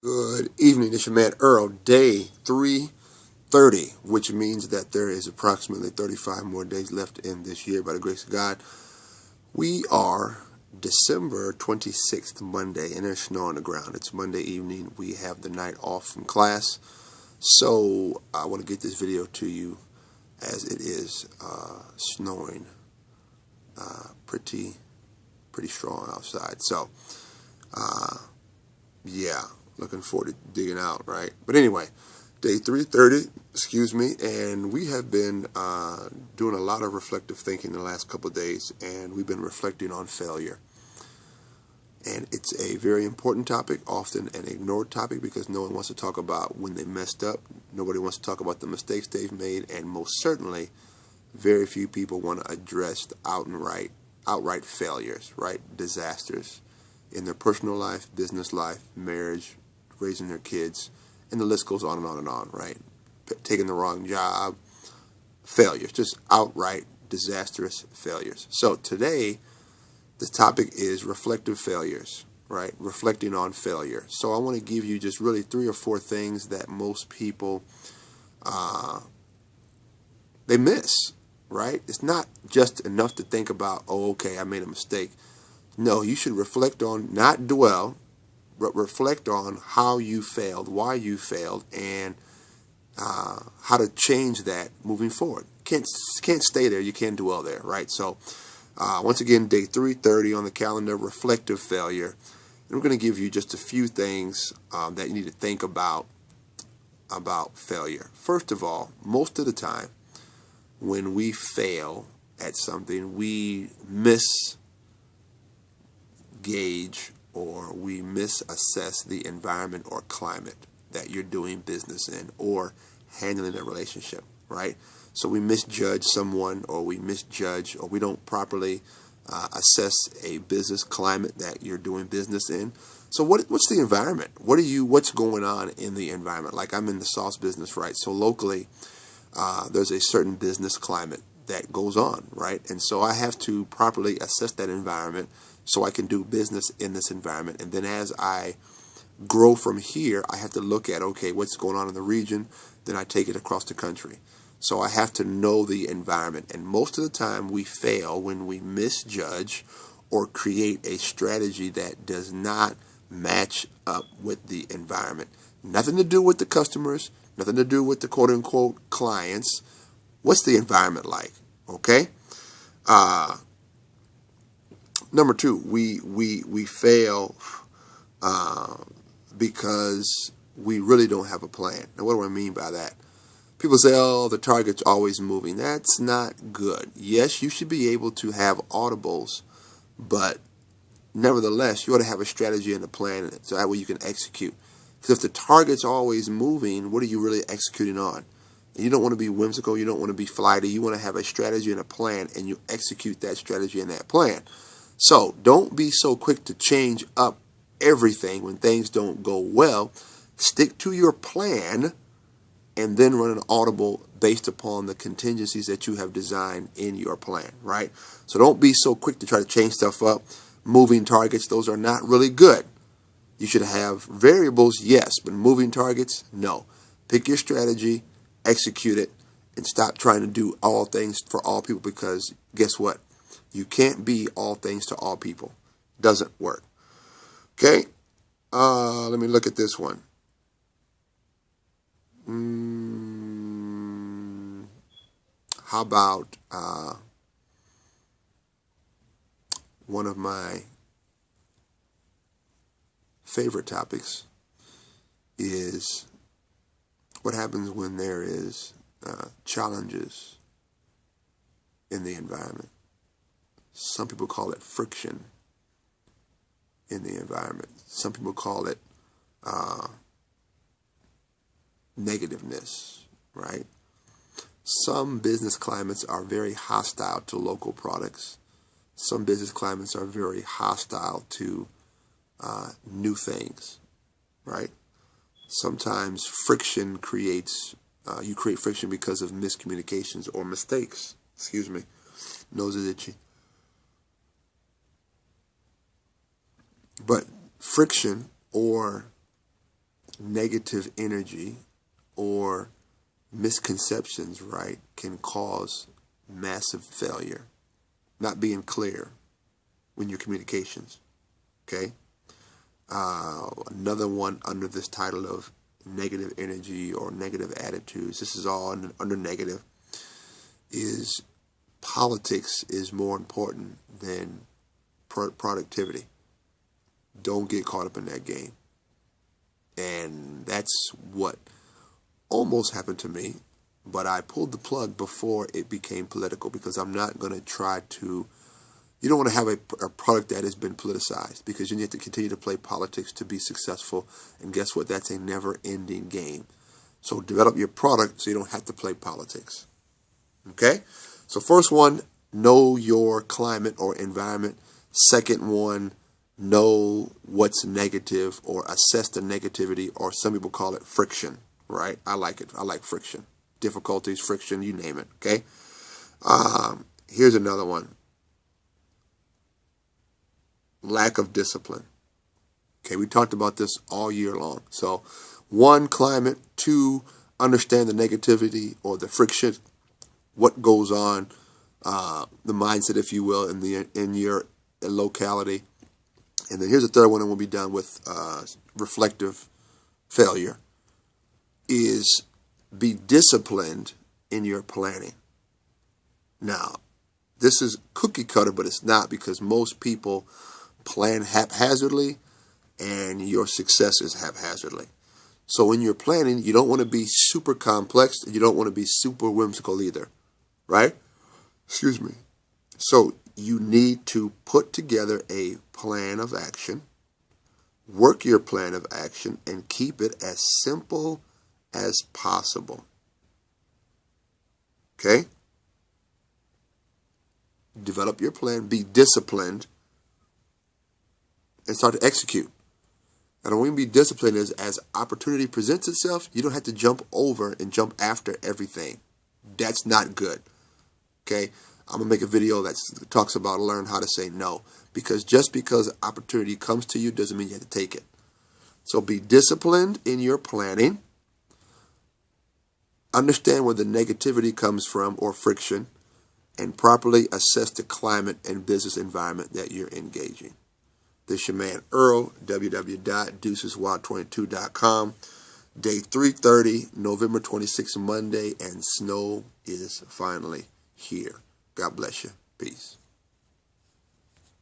Good evening, it's your man Earl, day 330, which means that there is approximately 35 more days left in this year by the grace of God. We are December 26th, Monday, and there's snow on the ground. It's Monday evening. We have the night off from class, so I want to get this video to you as it is snowing pretty strong outside. So, yeah. Looking forward to digging out, right? But anyway, day 330, excuse me, and we have been doing a lot of reflective thinking the last couple of days, and we've been reflecting on failure. And it's a very important topic, often an ignored topic, because no one wants to talk about when they messed up. Nobody wants to talk about the mistakes they've made, and most certainly, very few people want to address the outright failures, right? Disasters in their personal life, business life, marriage, raising their kids, and the list goes on and on and on, right? Taking the wrong job, failures, just outright disastrous failures. So today, the topic is reflective failures, right? Reflecting on failure. So I want to give you just really 3 or 4 things that most people, they miss, right? It's not just enough to think about, oh, okay, I made a mistake. No, you should reflect on, not dwell, but reflect on how you failed, why you failed, and how to change that moving forward. Can't stay there. You can't dwell there, right? So, once again, day 330 on the calendar, reflective failure. And we're going to give you just a few things that you need to think about failure. First of all, most of the time, when we fail at something, we misgauge or we misassess the environment or climate that you're doing business in or handling a relationship, right? So we misjudge someone, or we misjudge, or we don't properly assess a business climate that you're doing business in. So what's the environment? What's going on in the environment? Like, I'm in the sauce business, right? So locally, there's a certain business climate that goes on, right? And so I have to properly assess that environment so I can do business in this environment. And then as I grow from here, I have to look at, okay, what's going on in the region? Then I take it across the country. So I have to know the environment. And most of the time we fail when we misjudge or create a strategy that does not match up with the environment. Nothing to do with the customers, nothing to do with the quote-unquote clients. What's the environment like? Okay? Number 2, we fail because we really don't have a plan. Now, what do I mean by that? People say, oh, the target's always moving. That's not good. Yes, you should be able to have audibles, but nevertheless, you ought to have a strategy and a plan, so that way you can execute. Because if the target's always moving, what are you really executing on? And you don't want to be whimsical. You don't want to be flighty. You want to have a strategy and a plan, and you execute that strategy and that plan. So don't be so quick to change up everything when things don't go well. Stick to your plan and then run an audible based upon the contingencies that you have designed in your plan, right? So don't be so quick to try to change stuff up. Moving targets, those are not really good. You should have variables, yes, but moving targets, no. Pick your strategy, execute it, and stop trying to do all things for all people, because guess what? You can't be all things to all people. Doesn't work. Okay? Let me look at this one. How about one of my favorite topics is what happens when there is challenges in the environment. Some people call it friction in the environment. Some people call it negativeness, right? Some business climates are very hostile to local products. Some business climates are very hostile to new things, right? Sometimes friction creates, you create friction because of miscommunications or mistakes. Excuse me. Nose is itchy. But friction or negative energy or misconceptions, right, can cause massive failure. Not being clear in your communications. Okay? Another one under this title of negative energy or negative attitudes, this is all under negative, is politics is more important than productivity. Don't get caught up in that game. And that's what almost happened to me, but I pulled the plug before it became political, because I'm not going to try to, you don't want to have a product that has been politicized, because you need to continue to play politics to be successful, and guess what? That's a never-ending game. So develop your product so you don't have to play politics. Okay? So first one, know your climate or environment. Second one, know what's negative or assess the negativity, or some people call it friction, right? I like it. I like friction. Difficulties, friction, you name it, okay? Here's another one. Lack of discipline. Okay, we talked about this all year long. So, one, climate. Two, understand the negativity or the friction, what goes on, the mindset, if you will, in your locality. And then here's the third one, and we'll be done with reflective failure, is be disciplined in your planning. Now, this is cookie cutter, but it's not, because most people plan haphazardly and your success is haphazardly. So in your planning, you don't want to be super complex, and you don't want to be super whimsical either, right? Excuse me. So you need to put together a plan of action, work your plan of action, and keep it as simple as possible. Okay? Develop your plan, be disciplined, and start to execute. And when we be disciplined is, as opportunity presents itself, you don't have to jump over and jump after everything. That's not good. Okay? I'm going to make a video that talks about learn how to say no. Because just because opportunity comes to you doesn't mean you have to take it. So be disciplined in your planning. Understand where the negativity comes from or friction. And properly assess the climate and business environment that you're engaging. This is your man Earl, www.deuceswild22.com. Day 330, November 26th, Monday, and snow is finally here. God bless you. Peace.